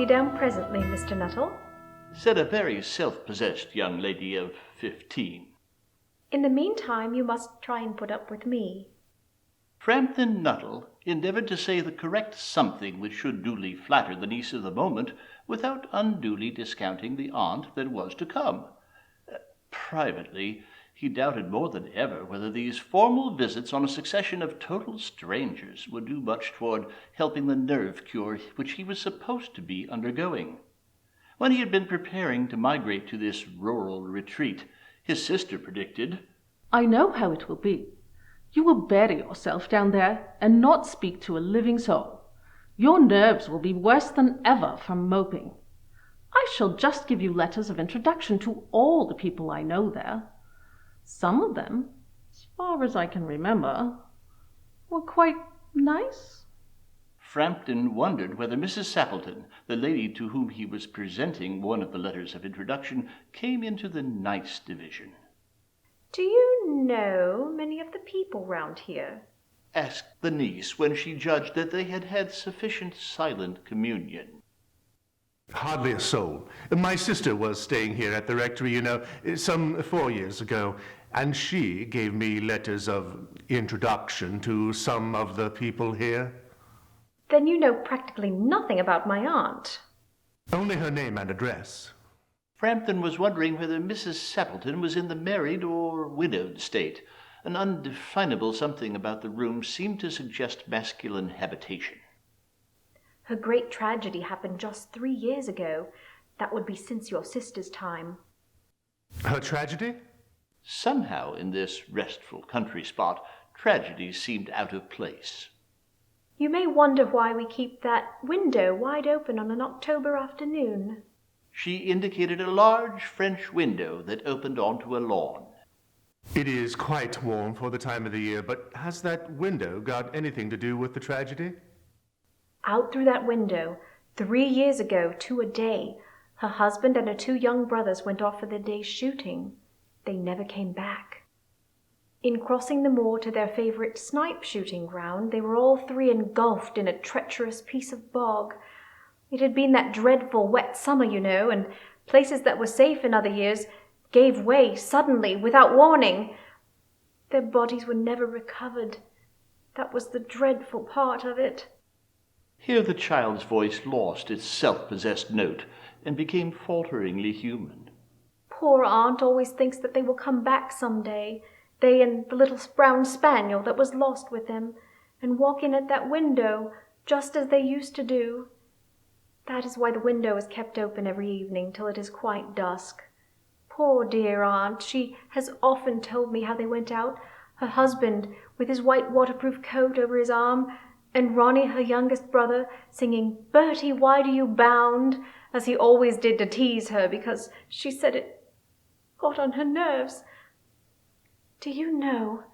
be down presently, Mr. Nuttall," said a very self-possessed young lady of 15. "In the meantime you must try and put up with me." Frampton Nuttall endeavoured to say the correct something which should duly flatter the niece of the moment without unduly discounting the aunt that was to come. Privately, he doubted more than ever whether these formal visits on a succession of total strangers would do much toward helping the nerve cure which he was supposed to be undergoing. When he had been preparing to migrate to this rural retreat, his sister predicted, "I know how it will be. You will bury yourself down there and not speak to a living soul. Your nerves will be worse than ever from moping. I shall just give you letters of introduction to all the people I know there. Some of them, as far as I can remember, were quite nice." Frampton wondered whether Mrs. Sappleton, the lady to whom he was presenting one of the letters of introduction, came into the nice division. "Do you know many of the people round here?" asked the niece when she judged that they had had sufficient silent communion. Hardly a soul. My sister was staying here at the rectory, some 4 years ago, and she gave me letters of introduction to some of the people here. "Then you know practically nothing about my aunt." Only her name and address. Frampton was wondering whether Mrs. Sappleton was in the married or widowed state. An undefinable something about the room seemed to suggest masculine habitation. "Her great tragedy happened just 3 years ago. That would be since your sister's time." Her tragedy? Somehow, in this restful country spot, tragedies seemed out of place. "You may wonder why we keep that window wide open on an October afternoon." She indicated a large French window that opened onto a lawn. It is quite warm for the time of the year, but has that window got anything to do with the tragedy? Out through that window, 3 years ago to a day, her husband and her 2 young brothers went off for the day's shooting. They never came back. In crossing the moor to their favourite snipe shooting ground, they were all 3 engulfed in a treacherous piece of bog. It had been that dreadful wet summer, and places that were safe in other years gave way suddenly, without warning. Their bodies were never recovered. That was the dreadful part of it. Here the child's voice lost its self-possessed note and became falteringly human. Poor aunt always thinks that they will come back some day, they and the little brown spaniel that was lost with them, and walk in at that window just as they used to do. That is why the window is kept open every evening till it is quite dusk. Poor dear aunt, she has often told me how they went out, her husband with his white waterproof coat over his arm, and Ronnie, her youngest brother, singing "Bertie, why do you bound?" as he always did to tease her because she said it got on her nerves. Do you know,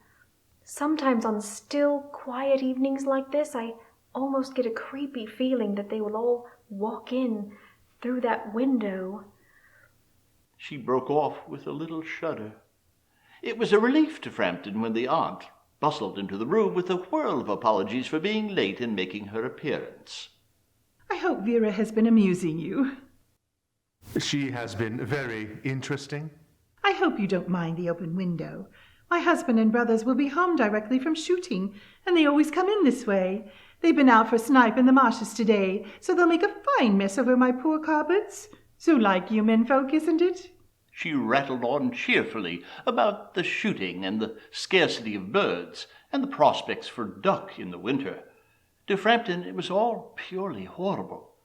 sometimes on still, quiet evenings like this, I almost get a creepy feeling that they will all walk in through that window. She broke off with a little shudder. It was a relief to Frampton when the aunt bustled into the room with a whirl of apologies for being late in making her appearance. "I hope Vera has been amusing you." She has been very interesting. "I hope you don't mind the open window. My husband and brothers will be home directly from shooting, and they always come in this way. They've been out for snipe in the marshes today, so they'll make a fine mess over my poor carpets. So like you menfolk, isn't it?" She rattled on cheerfully about the shooting and the scarcity of birds and the prospects for duck in the winter. To Frampton it was all purely horrible.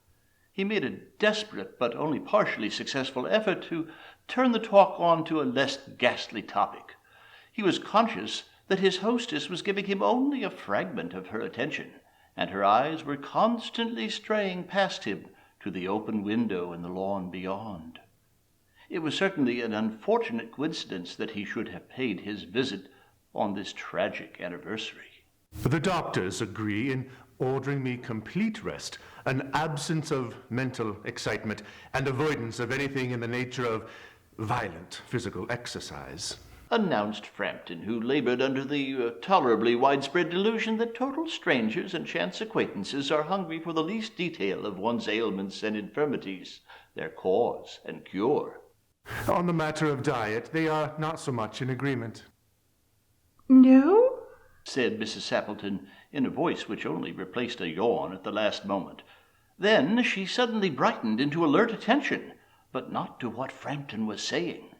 He made a desperate but only partially successful effort to turn the talk on to a less ghastly topic. He was conscious that his hostess was giving him only a fragment of her attention, and her eyes were constantly straying past him to the open window in the lawn beyond. It was certainly an unfortunate coincidence that he should have paid his visit on this tragic anniversary. The doctors agree in ordering me complete rest, an absence of mental excitement, and avoidance of anything in the nature of violent physical exercise. announced Frampton, who labored under the tolerably widespread delusion that total strangers and chance acquaintances are hungry for the least detail of one's ailments and infirmities, their cause and cure. On the matter of diet, they are not so much in agreement. No? Said Mrs. Sappleton, in a voice which only replaced a yawn at the last moment. Then she suddenly brightened into alert attention, but not to what Frampton was saying.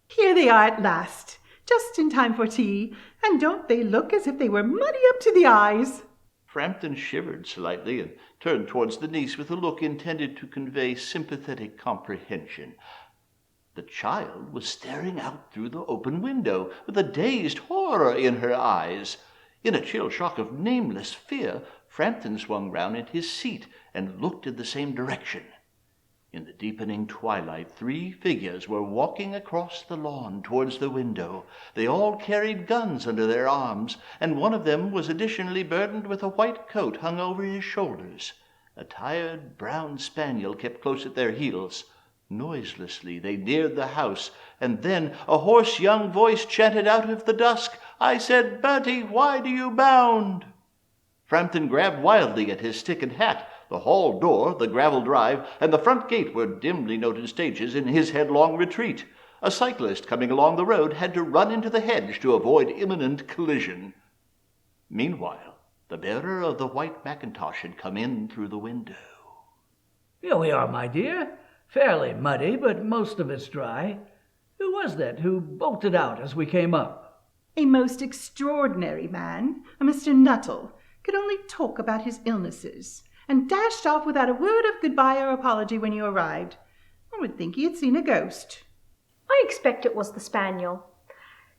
Here they are at last, just in time for tea, and don't they look as if they were muddy up to the eyes? Frampton shivered slightly and turned towards the niece with a look intended to convey sympathetic comprehension. The child was staring out through the open window, with a dazed horror in her eyes. In a chill shock of nameless fear, Frampton swung round in his seat and looked in the same direction. In the deepening twilight, 3 figures were walking across the lawn towards the window. They all carried guns under their arms, and one of them was additionally burdened with a white coat hung over his shoulders. A tired brown spaniel kept close at their heels. Noiselessly they neared the house, and then a hoarse young voice chanted out of the dusk, "I said, Bertie, why do you bound?" Frampton grabbed wildly at his stick and hat. The hall door, the gravel drive, and the front gate were dimly noted stages in his headlong retreat. A cyclist coming along the road had to run into the hedge to avoid imminent collision. Meanwhile, the bearer of the white mackintosh had come in through the window. "Here we are, my dear. Fairly muddy, but most of it's dry. Who was that who bolted out as we came up?" A most extraordinary man, a Mr. Nuttall, could only talk about his illnesses, and dashed off without a word of goodbye or apology when you arrived. One would think he had seen a ghost. I expect it was the spaniel.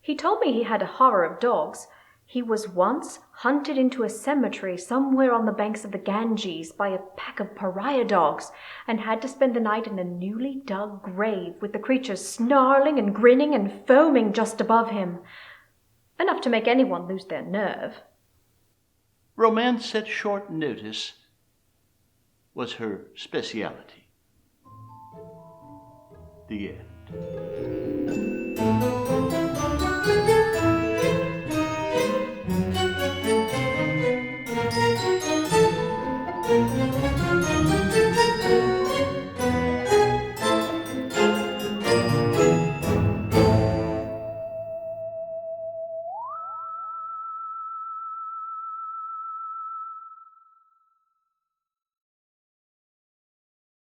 He told me he had a horror of dogs. He was once hunted into a cemetery somewhere on the banks of the Ganges by a pack of pariah dogs, and had to spend the night in a newly dug grave with the creatures snarling and grinning and foaming just above him. Enough to make anyone lose their nerve. Romance at short notice was her speciality. The end.